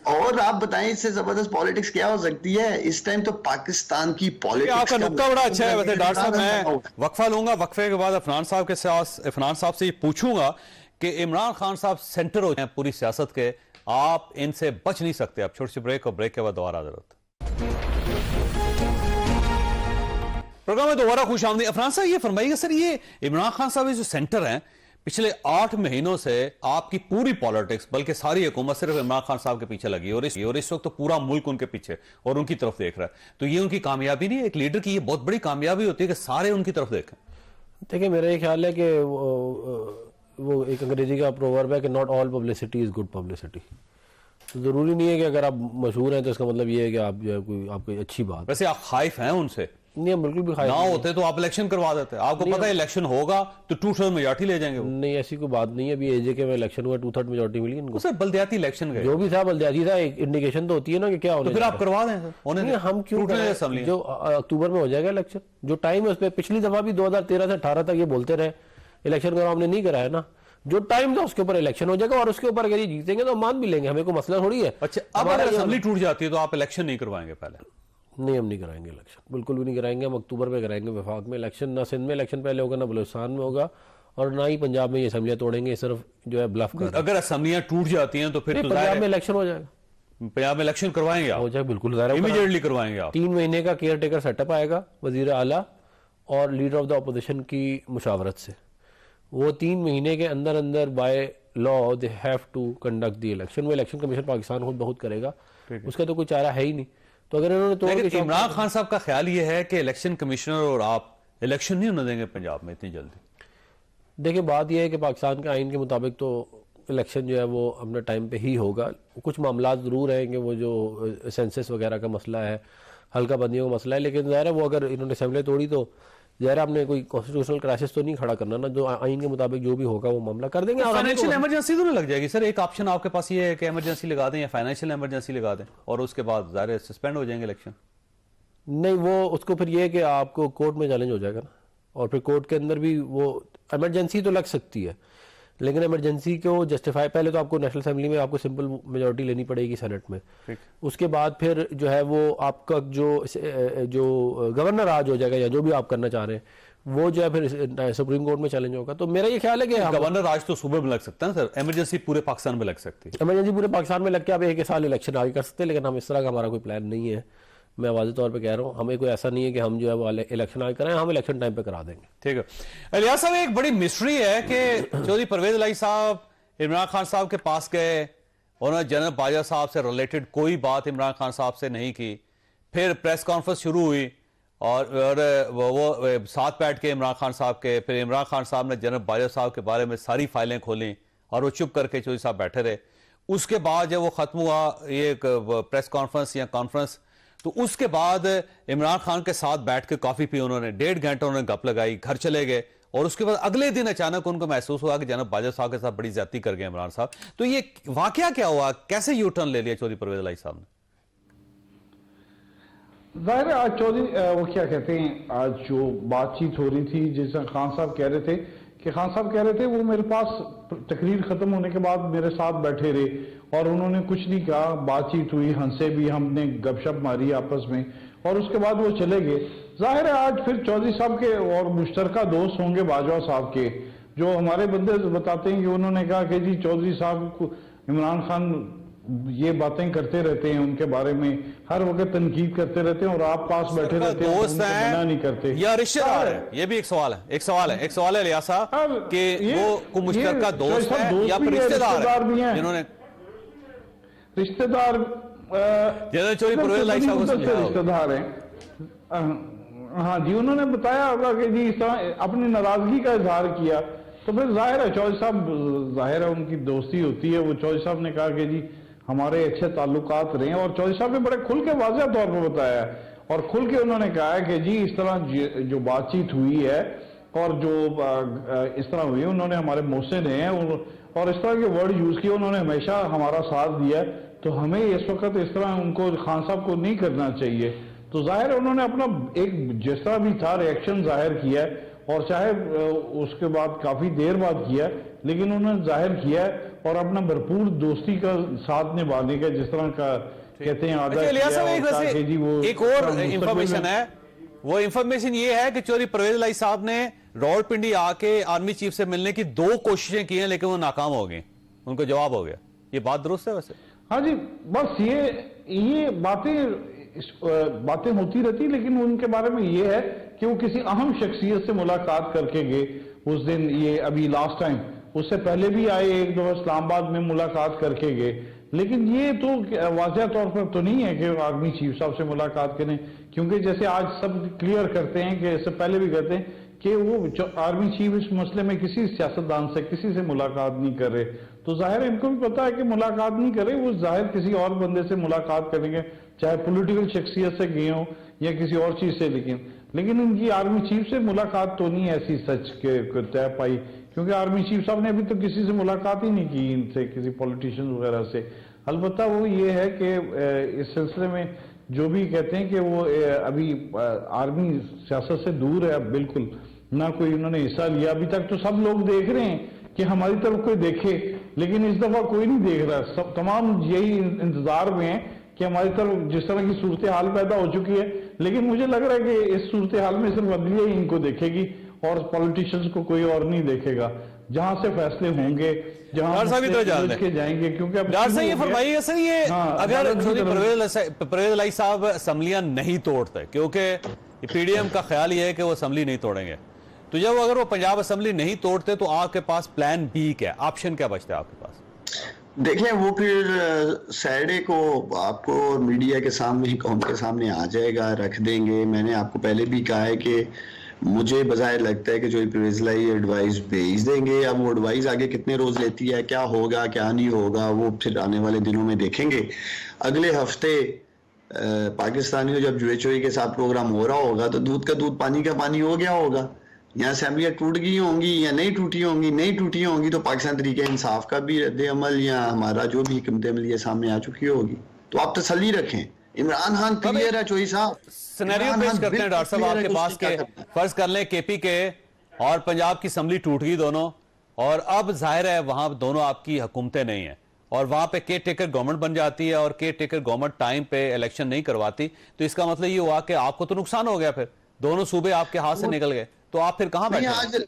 S4: और आप बताएं इससे जबरदस्त पॉलिटिक्स क्या हो सकती है? इस टाइम तो पाकिस्तान की पॉलिटिक्स,
S1: आपका नुक्ता बड़ा अच्छा है। वैसे डॉक्टर साहब, मैं वक्फा लूंगा, वक्फे के बाद इरफान साहब से ये पूछूंगा कि इमरान खान साहब सेंटर हो जाए पूरी सियासत के, आप इनसे बच नहीं सकते। आप छोटी सी ब्रेक, और ब्रेक के बाद दोबारा जरूरत प्रोग्राम में दोबारा खुश आमदी। इरफान साहब ये फरमाइएगा सर, ये इमरान खान साहब जो सेंटर हैं, पिछले 8 महीनों से आपकी पूरी पॉलिटिक्स, बल्कि सारी हुकूमत सिर्फ इमरान खान साहब के पीछे लगी है, और इस वक्त तो पूरा मुल्क उनके पीछे और उनकी तरफ देख रहा है। तो ये उनकी कामयाबी नहीं है? एक लीडर की ये बहुत बड़ी कामयाबी होती है कि सारे उनकी तरफ देखें।
S5: देखिए मेरा ये ख्याल है कि वो एक अंग्रेजी का प्रोवर्ब है कि not all publicity is good publicity. तो जरूरी नहीं है कि अगर आप मशहूर हैं तो इसका मतलब ये है कि आप जो है कोई आपकी अच्छी बात।
S1: वैसे आप खाइफ हैं उनसे?
S5: नहीं, हम बिल्कुल भी खाइफ
S1: ना
S5: नहीं
S1: होते तो आप इलेक्शन करवा देते। आपको पता है इलेक्शन होगा तो 2/3 मेजॉरिटी ले जाएंगे वो।
S5: नहीं, ऐसी कोई बात नहीं है। अभी एजे के में इलेक्शन हुआ, 2/3 मेजॉरिटी मिली इनको।
S1: सर बल्दियाती इलेक्शन गए,
S5: जो भी था बल्दियाती था, एक इंडिकेशन तो होती है ना कि क्या होने
S1: तो फिर आप करवा दें सर। होने
S5: नहीं, हम क्यों करें? जो अक्टूबर में हो जाएगा इलेक्शन, जो टाइम है उस पर। पिछली दफा भी 2013 से 18 तक ये बोलते रहे इलेक्शन करो, हमने नहीं कराया ना। जो टाइम था उसके ऊपर इलेक्शन हो जाएगा, और उसके ऊपर अगर ये जीतेंगे तो मान भी लेंगे, हमें कोई मसला थोड़ी है।
S1: अच्छा, अब अगर असेंबली टूट जाती है तो आप इलेक्शन नहीं करवाएंगे पहले?
S5: नहीं, हम नहीं कराएंगे इलेक्शन, बिल्कुल भी नहीं कराएंगे। हम अक्टूबर में कराएंगे वफाक में इलेक्शन। ना सिंध में इलेक्शन पहले होगा, ना बलूचिस्तान में होगा, और ना ही पंजाब में ये असेंबलियां तोड़ेंगे। सिर्फ जो है ब्लफ कर।
S1: अगर असेंबलियां टूट जाती हैं तो फिर
S5: पंजाब में इलेक्शन हो जाएगा।
S1: पंजाब में इलेक्शन करवाएंगे आप?
S5: हो जाएगा, बिल्कुल
S1: इमीडिएटली करवाएंगे आप?
S5: 3 महीने का केयर टेकर सेटअप आएगा वजीर आला और लीडर ऑफ द अपोजिशन की मुशावरत से। वो 3 महीने के अंदर अंदर by law they have to conduct the election. वो इलेक्शन कमीशन पाकिस्तान खुद बहुत करेगा, उसका तो कोई चारा है ही नहीं। तो अगर इन्होंने तो
S1: इमरान खान साहब का ख्याल ये है कि इलेक्शन कमिश्नर और आप इलेक्शन नहीं होने देंगे पंजाब में इतनी जल्दी?
S5: देखिए बात यह है कि पाकिस्तान के आइन के मुताबिक तो इलेक्शन जो है वो अपने टाइम पे ही होगा। कुछ मामला जरूर हैं कि वो जो सेंसस वगैरह का मसला है, हल्का बंदियों का मसला है, लेकिन ज़ाहिर है वो अगर इन्होंने असेंबली तोड़ी तो ज़ाहिर आपने कोई कॉन्स्टिट्यूशनल क्राइसिस तो नहीं खड़ा करना ना। जो आइन के मुताबिक जो भी होगा वो मामला कर देंगे।
S1: फाइनेंशियल इमरजेंसी तो नहीं लग जाएगी सर? एक ऑप्शन आपके पास ये है कि इमरजेंसी लगा दें या फाइनेंशियल इमरजेंसी लगा दें, और उसके बाद ज़ाहिर सस्पेंड हो जाएंगे इलेक्शन।
S5: नहीं, वो उसको फिर ये है कि आपको कोर्ट में चैलेंज हो जाएगा ना, और फिर कोर्ट के अंदर भी वो इमरजेंसी तो लग सकती है, लेकिन इमरजेंसी को जस्टिफाई पहले तो आपको नेशनल असेंबली में आपको सिंपल मेजॉरिटी लेनी पड़ेगी सेनेट में। उसके बाद फिर जो है वो आपका जो गवर्नर राज हो जाएगा या जो भी आप करना चाह रहे हैं वो जो है फिर सुप्रीम कोर्ट में चैलेंज होगा। तो मेरा ये ख्याल है कि
S1: गवर्नर राज तो सूबे में लग सकता है सर, इमरजेंसी पूरे पाकिस्तान में लग सकती है।
S5: इमरजेंसी पूरे पाकिस्तान में लग के आप एक साल इलेक्शन आगे कर सकते हैं, लेकिन हम इस तरह का हमारा कोई प्लान नहीं है। मैं वाज़ेह तौर पे कह रहा हूँ, हमें कोई ऐसा नहीं है कि हम जो है वो इलेक्शन आगे कराएं, हम इलेक्शन टाइम पे करा देंगे।
S1: ठीक है इलियास साहब, एक बड़ी मिस्ट्री है कि चौधरी परवेज इलाही साहब इमरान खान साहब के पास गए, उन्होंने जनरल बाजवा साहब से रिलेटेड कोई बात इमरान खान साहब से नहीं की। फिर प्रेस कॉन्फ्रेंस शुरू हुई और वो साथ बैठ के इमरान खान साहब के, फिर इमरान खान साहब ने जनरल बाजवा साहब के बारे में सारी फाइलें खोली और वो चुप करके चौधरी साहब बैठे रहे। उसके बाद जब वो खत्म हुआ ये प्रेस कॉन्फ्रेंस या कॉन्फ्रेंस, तो उसके बाद इमरान खान के साथ बैठ के कॉफी पी उन्होंने, 1.5 घंटा उन्होंने गप लगाई, घर चले गए। और उसके बाद अगले दिन अचानक उनको महसूस हुआ कि जनाब बाजवा साहब के साथ बड़ी ज्यादती कर गए इमरान साहब। तो ये वाकया क्या हुआ, कैसे यू टर्न ले लिया चौधरी परवेज इलाही साहब ने?
S6: जाहिर है आज चौधरी वो क्या कहते हैं, आज जो बातचीत हो रही थी, जैसा खान साहब कह रहे थे कि खान साहब कह रहे थे वो मेरे पास तकरीर खत्म होने के बाद मेरे साथ बैठे रहे और उन्होंने कुछ नहीं कहा, बातचीत हुई, हंसे भी, हमने गपशप मारी आपस में और उसके बाद वो चले गए। जाहिर है आज फिर चौधरी साहब के और मुश्तरका दोस्त होंगे बाजवा साहब के, जो हमारे बंदे बताते हैं कि उन्होंने कहा कि जी चौधरी साहब को इमरान खान ये बातें करते रहते हैं, उनके बारे में हर वक्त तनकीद करते रहते हैं और आप पास बैठे रहते हैं,
S1: दोस्त हैं
S6: मना नहीं करते
S1: या रिश्तेदार है? ये भी एक सवाल है, एक सवाल है लियास साहब कि वो मुश्तरका दोस्त है या फिर रिश्तेदार भी हैं, जिन्होंने
S6: रिश्तेदार
S1: चौधरी परवेज इलाही साहब को समझाया होगा।
S6: रिश्तेदार हैं, हाँ जी, उन्होंने बताया होगा कि जी इस तरह अपनी नाराजगी का इजहार किया, तो फिर जाहिर है चौधरी साहब, जाहिर है उनकी दोस्ती होती है। वो चौधरी साहब ने कहा कि जी हमारे अच्छे ताल्लुकात रहे और चौधरी साहब ने बड़े खुल के वाज़ेह तौर पर बताया और खुल के उन्होंने कहा है कि जी इस तरह जो बातचीत हुई है और जो इस तरह हुई, उन्होंने हमारे मोहसिन हैं और इस तरह के वर्ड यूज किए, उन्होंने हमेशा हमारा साथ दिया, तो हमें इस वक्त इस तरह उनको खान साहब को नहीं करना चाहिए। तो जाहिर है उन्होंने अपना एक जिस तरह भी था रिएक्शन जाहिर किया और चाहे उसके बाद काफी देर बाद किया, लेकिन उन्होंने जाहिर किया और अपना भरपूर दोस्ती का साथ निभाने का जिस तरह का कहते हैं आदत
S1: एक और इंफॉर्मेशन है, वो इंफॉर्मेशन ये है कि चौधरी परवेज इलाही साहब ने रावलपिंडी आके आर्मी चीफ से मिलने की 2 कोशिशें की हैं लेकिन वो नाकाम हो गई, उनको जवाब हो गया। ये बात दुरुस्त है वैसे?
S6: हाँ जी, बस ये बातें होती रहती, लेकिन उनके बारे में ये है कि वो किसी अहम शख्सियत से मुलाकात करके गए उस दिन, ये अभी लास्ट टाइम, उससे पहले भी आए एक दो इस्लामाबाद में मुलाकात करके गए, लेकिन ये तो वाज़ेह तौर पर तो नहीं है कि आर्मी चीफ साहब से मुलाकात करें, क्योंकि जैसे आज सब क्लियर करते हैं कि इससे पहले भी कहते हैं कि वो आर्मी चीफ इस मसले में किसी सियासतदान से, किसी से मुलाकात नहीं कर रहे, तो जाहिर है इनको भी पता है कि मुलाकात नहीं करे, वो जाहिर किसी और बंदे से मुलाकात करेंगे, चाहे पॉलिटिकल शख्सियत से गए हो या किसी और चीज से, लेकिन उनकी आर्मी चीफ से मुलाकात तो नहीं ऐसी सच के तय पाई, क्योंकि आर्मी चीफ साहब ने अभी तो किसी से मुलाकात ही नहीं की इनसे, किसी पॉलिटिशियन वगैरह से। अलबत्ता वो ये है कि इस सिलसिले में जो भी कहते हैं कि वो अभी आर्मी सियासत से दूर है, बिल्कुल ना कोई उन्होंने हिस्सा लिया अभी तक। तो सब लोग देख रहे हैं कि हमारी तरफ कोई देखे, लेकिन इस दफा कोई नहीं देख रहा, सब तमाम यही इंतजार में है कि हमारी तरफ जिस तरह की सूरत हाल पैदा हो चुकी है, लेकिन मुझे लग रहा है कि इस सूरत हाल में सिर्फ अदलिया ही इनको देखेगी और पॉलिटिशियंस को कोई और नहीं देखेगा। जहां से फैसले होंगे, जहां के जाएंगे, क्योंकि
S1: ये फरमाइए सर, ये अगर परवेज इलाही साहब असम्बलियां नहीं तोड़ते, क्योंकि पीडीएम का ख्याल ये है कि वो असम्बली नहीं तोड़ेंगे, तो जब अगर वो पंजाब असम्बली नहीं तोड़ते तो आपके पास प्लान बी क्या, ऑप्शन क्या बचता है आपके पास?
S4: देखिए वो फिर सैटरडे को आपको मीडिया के सामने, कौम के सामने आ जाएगा, रख देंगे। मैंने आपको पहले भी कहा है कि मुझे बजाय लगता है कि जो परवेज इलाही एडवाइस भेज देंगे, अब वो एडवाइस आगे कितने रोज लेती है, क्या होगा क्या नहीं होगा, वो फिर आने वाले दिनों में देखेंगे। अगले हफ्ते पाकिस्तानियों जब यूएचओ के साथ प्रोग्राम हो रहा होगा तो दूध का दूध पानी का पानी हो गया होगा, यहाँ असेंबलियां टूट गई होंगी या नहीं टूटी होंगी तो पाकिस्तान तरीके इंसाफ का भी रद्द अमल या हमारा जो भी हिकमत अमली सामने आ चुकी होगी, तो आप तसल्ली रखें। इमरान खान क्लियर है, चोई साहब
S1: सिनेरियो पेश करते हैं डॉक्टर साहब आपके पास के, फर्ज कर लें केपी के और पंजाब की असम्बली टूट गई दोनों, और अब जाहिर है वहां दोनों आपकी हुकूमतें नहीं है और वहां पे केयर टेकर गवर्नमेंट बन जाती है और केयर टेकर गवर्नमेंट टाइम पे इलेक्शन नहीं करवाती, तो इसका मतलब ये हुआ कि आपको तो नुकसान हो गया, फिर दोनों सूबे आपके हाथ से निकल गए, तो आप फिर कहां बैठे?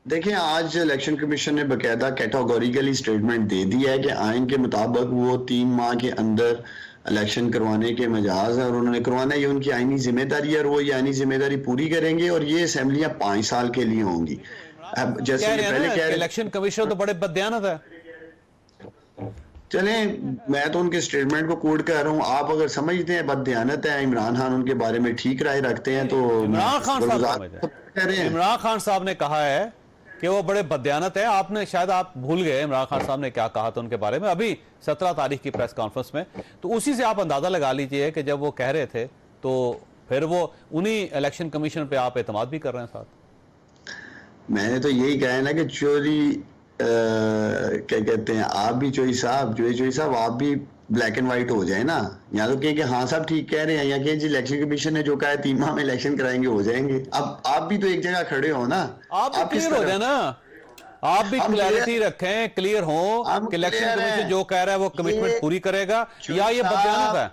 S4: देखिए आज इलेक्शन कमीशन ने बकायदा कैटेगोरिकली स्टेटमेंट दे दिया है कि आइन के मुताबिक वो 3 माह के अंदर इलेक्शन करवाने के मजाज है और उन्होंने करवाना, ये उनकी आईनी जिम्मेदारी है और वो ये आईनी जिम्मेदारी पूरी करेंगे और ये असेंबलियां 5 साल के लिए होंगी। अब जैसे पहले कह रहे
S1: इलेक्शन कमीशन तो बड़े बददियानत है।
S4: चलें, मैं तो उनके स्टेटमेंट को कोट कर रहा हूं, आप अगर समझते हैं बददियानत है, इमरान खान उनके बारे में ठीक राय रखते हैं तो
S1: इमरान खान साहब ने कहा है कि वो बड़े बदयानत है। आपने शायद आप भूल गए इमरान खान साहब ने क्या कहा था उनके बारे में अभी 17 तारीख की प्रेस कॉन्फ्रेंस में, तो उसी से आप अंदाजा लगा लीजिए कि जब वो कह रहे थे तो फिर वो उन्हीं इलेक्शन कमीशन पे आप एतमाद भी कर रहे हैं साथ।
S4: मैंने तो यही कहा है ना कि चोरी क्या कहते हैं, आप भी चोरी साहब आप भी ब्लैक एंड व्हाइट हो जाए ना। या तो कहें कि हाँ साहब ठीक कह रहे हैं, या कहें जी इलेक्शन कमीशन ने जो कहा है 3 माह में इलेक्शन कराएंगे, हो जाएंगे। अब आप भी तो एक जगह खड़े हो ना,
S1: आप भी क्लियर हो जाए ना, आप भी क्लैरिटी रखें, क्लियर हो कि इलेक्शन कमीशन जो कह रहा है वो कमिटमेंट पूरी करेगा या ये बदयानत है।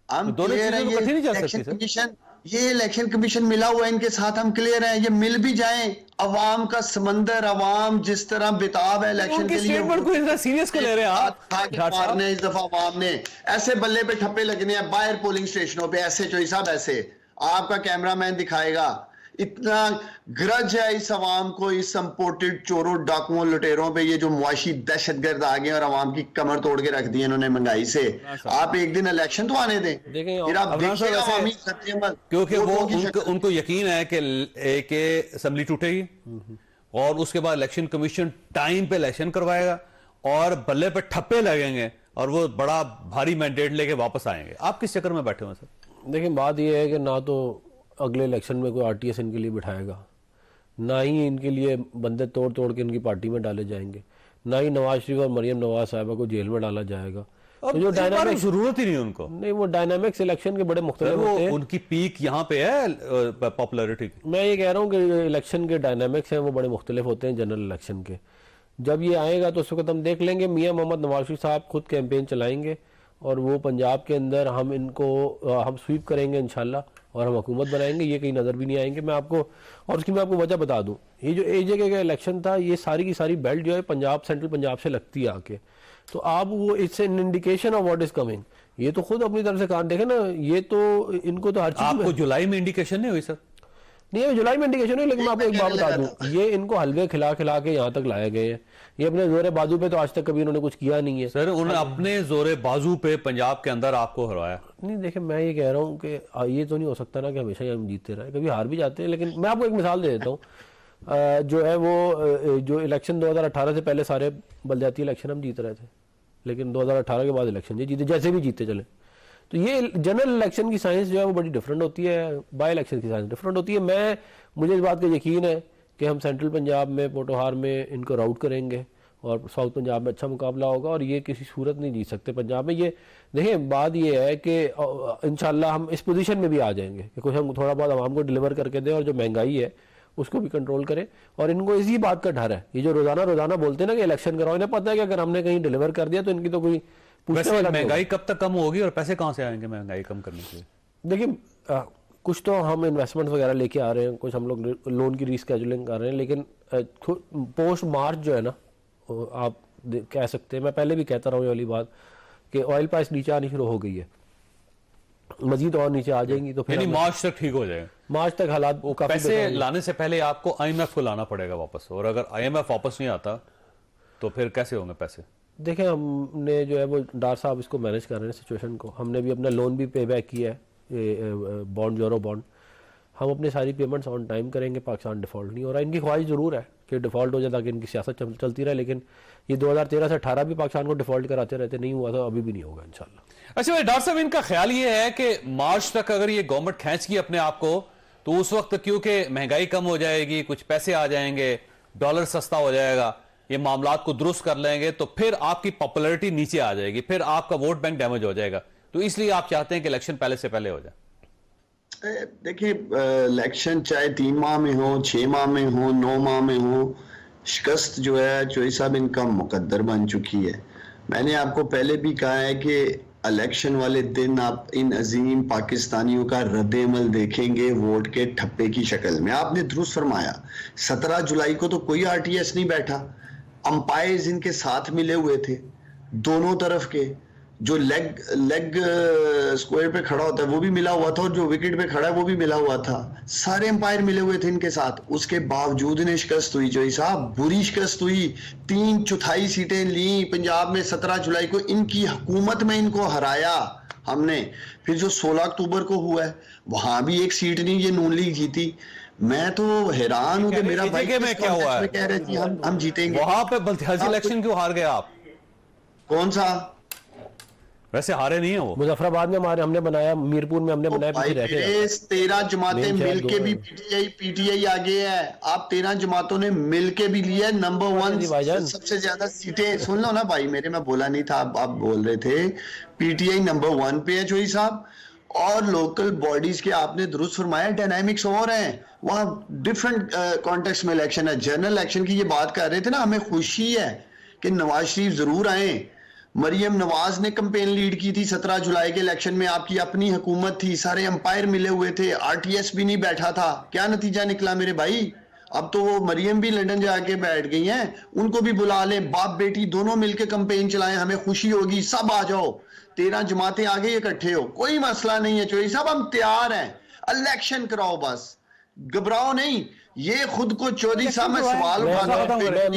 S4: हम
S1: दोनों चीजें तो इकट्ठी नहीं चल सकती सर।
S4: कमीशन, ये इलेक्शन कमीशन मिला हुआ है इनके साथ, हम क्लियर हैं। ये मिल भी जाएं, अवाम का समंदर, अवाम जिस तरह बेताब है इलेक्शन के लिए,
S1: स्टेटमेंट को इतना सीरियस क्यों ले रहे हैं आप?
S4: मारने इस दफा अवाम ने ऐसे बल्ले पे ठप्पे लगने हैं बाहर पोलिंग स्टेशनों पे, ऐसे चोई साहब ऐसे आपका कैमरामैन दिखाएगा। इतना ग्रज है इस अवाम को, इस संपोर्टेड चोरों डाकुओं लुटेरों पे, ये जो मुआशी दहशतगर्द आ गए और अवाम की कमर तोड़ के रख दी इन्होंने महंगाई से। आप एक दिन इलेक्शन तो आने दें, फिर आप देखिएगा अवामी सत्यामल,
S1: क्योंकि वो उनको यकीन है कि असेंबली टूटेगी और उसके बाद इलेक्शन कमीशन टाइम पे इलेक्शन करवाएगा और बल्ले पे ठप्पे लगेंगे और वो बड़ा भारी मैंडेट लेके वापस आएंगे। आप किस चक्कर में बैठे हुए सर?
S5: देखिए बात यह है कि ना तो अगले इलेक्शन में कोई आरटीएस इनके लिए बिठाएगा, ना ही इनके लिए बंदे तोड़ तोड़ के इनकी पार्टी में डाले जाएंगे, ना ही नवाज शरीफ और मरियम नवाज साहिबा को जेल में डाला जाएगा।
S1: तो जो डायनामिक्स जरूरत ही नहीं उनको,
S5: नहीं वो डायनामिक्स इलेक्शन के बड़े मुख्तलिफ होते हैं।
S1: उनकी पीक यहाँ पे है पॉपुलैरिटी।
S5: मैं ये कह रहा हूँ कि इलेक्शन के डायनामिक्स हैं वो बड़े मुख्तलिफ होते हैं जनरल इलेक्शन के। जब ये आएगा तो उस वक्त हम देख लेंगे। मियाँ मोहम्मद नवाज शरीफ साहब खुद कैंपेन चलाएंगे और वो पंजाब के अंदर हम स्वीप करेंगे इंशाल्लाह और हम हुकूमत बनाएंगे, ये कहीं नजर भी नहीं आएंगे। मैं आपको और उसकी मैं आपको वजह बता दूं, ये जो एजे का इलेक्शन था, ये सारी की सारी बेल्ट जो है पंजाब, सेंट्रल पंजाब से लगती है आके, तो आप वो it's an indication of what is coming. ये तो खुद अपनी तरफ से काम देखे ना, ये तो इनको तो हर चीज
S1: आपको जुलाई में इंडिकेशन नहीं हुई सर?
S5: नहीं जुलाई में इंडिकेशन नहीं, लेकिन मैं आपको एक बात बता दूं, ये इनको हलवे खिला खिला के यहाँ तक लाए गए हैं। ये अपने जोरे बाजू पे तो आज तक कभी इन्होंने कुछ किया नहीं है
S1: सर। उन्होंने अपने जोरे बाजू पे पंजाब के अंदर आपको हरवाया।
S5: नहीं देखिए मैं ये कह रहा हूँ कि ये तो नहीं हो सकता ना कि हमेशा ही हम जीतते रहे, कभी हार भी जाते हैं। लेकिन मैं आपको एक मिसाल दे देता हूँ, जो है वो जो इलेक्शन 2018 से पहले सारे बलदियाती इलेक्शन हम जीत रहे थे, लेकिन 2018 के बाद इलेक्शन जीते, जैसे भी जीते चले। तो ये जनरल इलेक्शन की साइंस जो है वो बड़ी डिफरेंट होती है, बाई इलेक्शन की साइंस डिफरेंट होती है। मुझे इस बात का यकीन है कि हम सेंट्रल पंजाब में पोटोहार में इनको राउट करेंगे और साउथ पंजाब में अच्छा मुकाबला होगा और ये किसी सूरत नहीं जीत सकते पंजाब में। ये देखिए बात ये है कि इंशाल्लाह हम इस पोजीशन में भी आ जाएंगे कि कुछ हम थोड़ा बहुत आवाम को डिलीवर करके दें और जो महंगाई है उसको भी कंट्रोल करें। और इनको इसी बात का डर है, ये जो रोजाना बोलते हैं ना कि इलेक्शन कराओ, इन्हें पता है कि अगर हमने कहीं डिलीवर कर दिया तो इनकी तो कोई
S1: महंगाई कब तक कम होगी और पैसे कहाँ से आएंगे महंगाई कम करने के लिए?
S5: देखिए कुछ तो हम इन्वेस्टमेंट वगैरह लेके आ रहे हैं, कुछ हम लोग लोन की रीस्केजुलिंग कर रहे हैं, लेकिन पोस्ट मार्च जो है ना आप कह सकते हैं, मैं पहले भी कहता रहा हूँ ये वाली बात कि ऑयल प्राइस नीचे आनी शुरू हो गई है, मजीद और नीचे आ जाएंगी तो फिर
S1: मार्च तक ठीक हो जाएगा।
S5: मार्च तक हालात
S1: पैसे लाने से पहले आपको IMF को लाना पड़ेगा वापस, और अगर IMF वापस नहीं आता तो फिर कैसे होंगे पैसे?
S5: देखें हमने जो है वो डार साहब इसको मैनेज कर रहे हैं सिचुएशन को। हमने भी अपना लोन भी पे बैक किया है, बॉन्ड यूरो बॉन्ड, हम अपनी सारी पेमेंट्स ऑन टाइम करेंगे। पाकिस्तान डिफॉल्ट नहीं हो रहा। इनकी ख्वाहिश जरूर है कि डिफॉल्ट हो जाए ताकि इनकी सियासत चलती रहे, लेकिन ये 2013 से 18 भी पाकिस्तान को डिफॉल्ट कराते रहते, नहीं हुआ तो अभी भी नहीं होगा इंशाल्लाह।
S1: अच्छा भाई डॉक्टर साहब, इनका ख्याल ये है कि मार्च तक अगर ये गवर्नमेंट खींच की अपने आप को तो उस वक्त क्योंकि महंगाई कम हो जाएगी, कुछ पैसे आ जाएंगे, डॉलर सस्ता हो जाएगा, ये मामलात को दुरुस्त कर लेंगे तो फिर आपकी पॉपुलैरिटी नीचे आ जाएगी, फिर आपका वोट बैंक डैमेज हो जाएगा, तो इसलिए आप चाहते हैं कि इलेक्शन पहले से पहले हो जाए।
S4: देखिए इलेक्शन चाहे 3 माह में हो, 6 माह में हो, 9 माह में हो, शिकस्त जो है चोई साहब इनका मुकद्दर बन चुकी है। मैंने आपको पहले भी कहा है कि इलेक्शन वाले दिन आप इन अजीम पाकिस्तानियों का रद्द-ए-अमल देखेंगे वोट के ठप्पे की शक्ल में। आपने दुरुस्त फरमाया, 17 जुलाई को तो कोई RTS नहीं बैठा, अंपायर्स इनके साथ मिले हुए थे दोनों तरफ के। जो लेग स्क्वायर पे खड़ा होता है वो भी मिला हुआ था, और जो विकेट पे खड़ा है वो भी मिला हुआ था। सारे एम्पायर मिले हुए थे इनके साथ, उसके बावजूद इन्हें शिकस्त हुई। जोई साहब, बुरी शिकस्त हुई। 3/4 सीटें ली पंजाब में 17 जुलाई को, इनकी हुकूमत में इनको हराया हमने। फिर जो 16 अक्टूबर को हुआ है वहां भी एक सीट नहीं ये नून लीग जीती। मैं तो हैरान हूं कि मेरा भाई
S1: में क्या हुआ है?
S4: कह रहे थे हम जीतेंगे।
S1: वहां पे बल्दियाती इलेक्शन क्यों हार गए आप?
S4: कौन सा?
S1: वैसे हारे नहीं है वो।
S5: मुजफ्फराबाद में हमने बनाया, मीरपुर में हमने बनाया, पीछे रह गए।
S4: 13 जमातें मिलके भी पीटीआई आगे है। आप 13 जमातों ने मिलके भी लिया नंबर 1 सबसे ज्यादा सीटें। सुन लो ना भाई मेरे, मैं बोला नहीं था, आप बोल रहे थे। पीटीआई नंबर 1 पे है जोई साहब। और लोकल बॉडीज के आपने दुरुस्त फरमाया, डायनामिक्स और हैं वहां, डिफरेंट कॉन्टेक्स्ट में इलेक्शन है। जनरल इलेक्शन की ये बात कर रहे थे ना, हमें खुशी है कि नवाज शरीफ जरूर आए। मरियम नवाज ने कैंपेन लीड की थी 17 जुलाई के इलेक्शन में, आपकी अपनी हुकूमत थी, सारे अंपायर मिले हुए थे, आरटीएस भी नहीं बैठा था। क्या नतीजा निकला मेरे भाई? अब तो वो मरियम भी लंदन जाके बैठ गई हैं, उनको भी बुला लें, बाप बेटी दोनों मिलकर कैंपेन चलाएं, हमें खुशी होगी। सब आ जाओ, 13 जमातें आगे इकट्ठे हो, कोई मसला नहीं है चोरी साहब, हम तैयार हैं। इलेक्शन कराओ बस, घबराओ नहीं। ये खुद को चौधरी साहब में सवाल
S5: मैं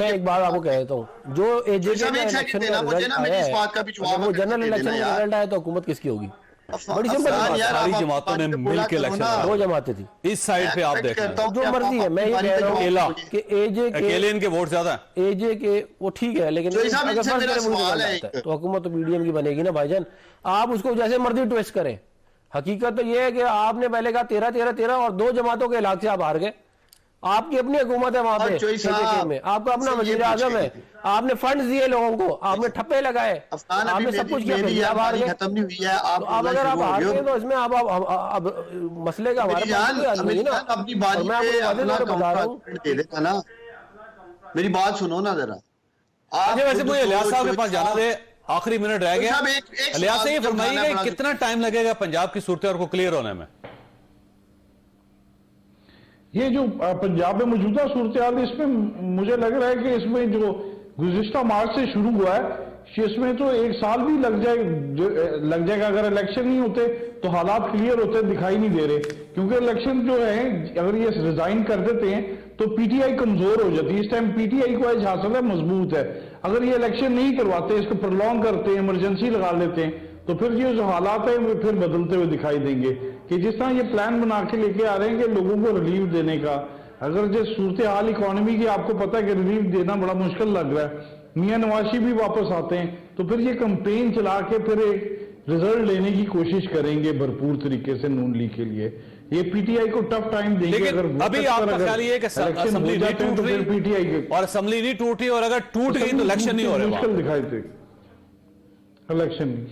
S5: एक बात आपको कह देता हूँ, जो एजेके का इलेक्शन का रिजल्ट आया है, वो जनरल इलेक्शन का रिजल्ट आया तो हुकूमत किसकी होगी? बड़ी सिंपल बात,
S1: सारी जमातों ने मिलकर इलेक्शन,
S5: 2 जमातें थी
S1: इस साइड पे आप देख रहे हैं
S5: जो मर्जी है। मैं ये कह रहा हूँ कि
S1: अकेले इनके वोट ज्यादा है।
S5: एजे के वो ठीक है, लेकिन अगर फर्ज करें मुझे तो हुकूमत तो बीडीएम की बनेगी ना भाईजान। आप उसको जैसे मर्जी ट्विस्ट करें, हकीकत तो ये है कि आपने पहले कहा 13 और 2 जमातों के इलाके से आप हार गए। आपकी अपनी हुकूमत है वहां पे में, आपका अपना वजीर आजम है, आपने फंड दिए लोगों को, आपने ठप्पे लगाए, आपने सब कुछ किया, आप हार गए। अब अगर आप हार गए तो इसमें अब मसले का हमारे
S4: ना। मेरी बात सुनो ना जरा।
S1: वैसे मुझे इलियास साहब के पास जाना दे, आखिरी मिनट रह गया। इलियास से ये फरमाइए कि कितना टाइम लगेगा पंजाब की सूरत को क्लियर होने में?
S6: ये जो पंजाब में मौजूदा सूरत हाल, इसमें मुझे लग रहा है कि इसमें जो गुज़िश्ता मार्च से शुरू हुआ है, इसमें तो 1 साल भी लग जाएगा। अगर इलेक्शन नहीं होते तो हालात क्लियर होते दिखाई नहीं दे रहे, क्योंकि इलेक्शन जो है अगर ये रिजाइन कर देते हैं तो पीटीआई कमजोर हो जाती है। इस टाइम पीटीआई को एज हासिल है, मजबूत है। अगर ये इलेक्शन नहीं करवाते, इसको प्रोलॉन्ग करते हैं, इमरजेंसी लगा लेते हैं, तो फिर ये जो हालात है वो फिर बदलते हुए दिखाई देंगे। कि जिस तरह ये प्लान बना के लेके आ रहे हैं कि लोगों को रिलीफ देने का, अगर जो सूरत हाल इकोनॉमी की आपको पता है कि रिलीफ देना बड़ा मुश्किल लग रहा है, मियां नवाज शरीफ भी वापस आते हैं, तो फिर ये कैंपेन चला के फिर एक रिजल्ट लेने की कोशिश करेंगे भरपूर तरीके से नून लीग के लिए। ये पीटीआई को टफ टाइम देंगे। अगर
S1: अभी आपका ख्याल ये है कि असेंबली नहीं टूट रही
S6: पीटीआई के, और
S1: असेंबली नहीं टूट रही, और अगर टूट गई तो इलेक्शन नहीं हो रहा,
S6: मुश्किल दिखाई दे इलेक्शन नहीं,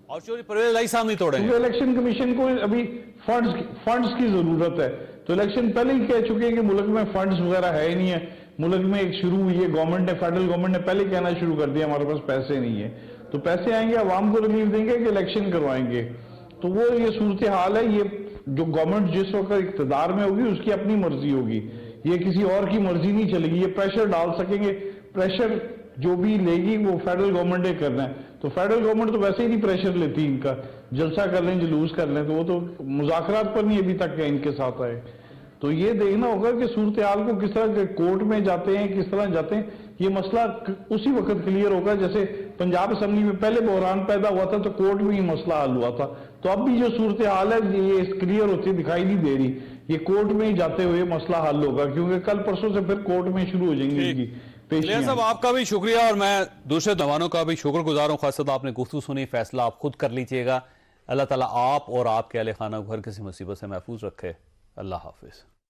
S1: और चोरी परवेज लाई साहब नहीं तोड़ेंगे।
S6: इलेक्शन कमीशन को अभी फंड्स की जरूरत है, तो इलेक्शन पहले ही कह चुके हैं कि मुल्क में फंड्स वगैरह है ही नहीं है। मुल्क में एक शुरू हुई है, गवर्नमेंट ने, फेडरल गवर्नमेंट ने पहले कहना शुरू कर दिया हमारे पास पैसे नहीं है। तो पैसे आएंगे, आवाम को रिलीफ देंगे कि इलेक्शन करवाएंगे। तो वो ये सूरत हाल है। ये जो गवर्नमेंट जिस वक्त इख्तिदार में होगी उसकी अपनी मर्जी होगी, ये किसी और की मर्जी नहीं चलेगी। ये प्रेशर डाल सकेंगे, प्रेशर जो भी लेगी वो फेडरल गवर्नमेंट ने करना है। तो फेडरल गवर्नमेंट तो वैसे ही नहीं प्रेशर लेती, इनका जलसा कर लें, जुलूस कर लें, तो वो तो मुज़ाकरात पर नहीं अभी तक इनके साथ आए। तो ये देखना होगा कि सूरत हाल को किस तरह कोर्ट में जाते हैं, किस तरह जाते हैं। ये मसला उसी वक्त क्लियर होगा जैसे पंजाब असेंबली में पहले बहरान पैदा हुआ था तो कोर्ट में ही मसला हल हुआ था। तो अब भी जो सूरत हाल है ये क्लियर होती दिखाई नहीं दे रही, ये कोर्ट में ही जाते हुए मसला हल होगा, क्योंकि कल परसों से फिर कोर्ट में शुरू हो जाएंगी इनकी पेशियां।
S1: साहब आपका भी शुक्रिया, और मैं दूसरे जवानों का भी शुक्रगुजार हूं, खासतौर आपने गुफ्तगू सुनी, फैसला आप खुद कर लीजिएगा। अल्लाह ताला आप और आपके अहले खाना को हर किसी मुसीबत से महफूज रखे। अल्लाह हाफिज।